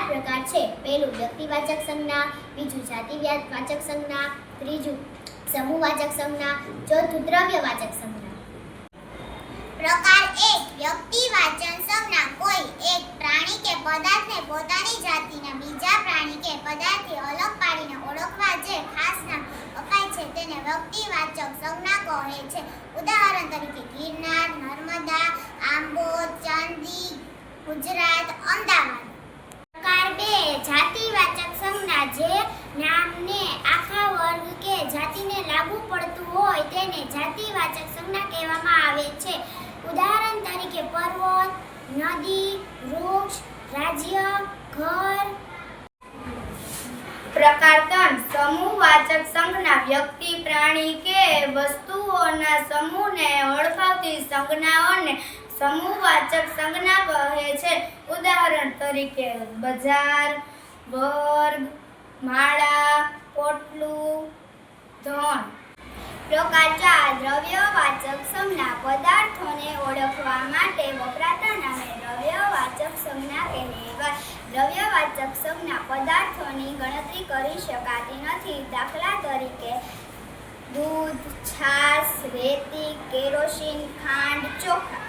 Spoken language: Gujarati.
પ્રકાર છે. પહેલું વ્યક્તિવાચક સંજ્ઞા, બીજું જાતિવાચક સંજ્ઞા, ત્રીજું સમૂહવાચક સંજ્ઞા, ચોથું દ્રવ્યવાચક સંજ્ઞા. પ્રકાર 1 વ્યક્તિવાચક સંજ્ઞા. કોઈ એક પ્રાણી કે પદાર્થને પોતાની જાતિના બીજા પ્રાણી કે પદાર્થથી અલગ પાડીને ઓળખવા જે ખાસ નામ અપાય છે તેને વ્યક્તિવાચક સંજ્ઞા કહે છે. ઉદાહરણ તરીકે ગિરનાર, નર્મદા, આંબોદ, ચાંદી, ગુજરાત, અમદાવાદ. પ્રકાર 2 જાતિવાચક સંજ્ઞા. જે નામને આખા વર્ગ કે જાતિને લાગુ પડતું હોય તેને જાતિવાચક સંજ્ઞા કહેવામાં આવે છે. ઉદાહરણ તરીકે પર્વત, નદી, વૃક્ષ, રાજ્ય, ઘર. પ્રકાર 3 સમૂહવાચક સંજ્ઞા. વ્યક્તિ, પ્રાણી કે વસ્તુઓના સમૂહને ઓળખાવતી સંજ્ઞાઓને સમૂહવાચક સંજ્ઞા કહે છે. ઉદાહરણ તરીકે બજાર, વર્ગ, માળા, પોટલું, ધન. પ્રકાર 4 દ્રવ્યવાચક સંજ્ઞા. પદાર્થોને ઓળખવા માટે વપરાતા નામે દ્રવ્યવાચક સંજ્ઞા કહેવાય. દ્રવ્યવાચક સંજ્ઞા પદાર્થોની ગણતરી કરી શકાતી નથી. દાખલા તરીકે દૂધ, છાશ, રેતી, કેરોસીન, ખાંડ, ચોખા.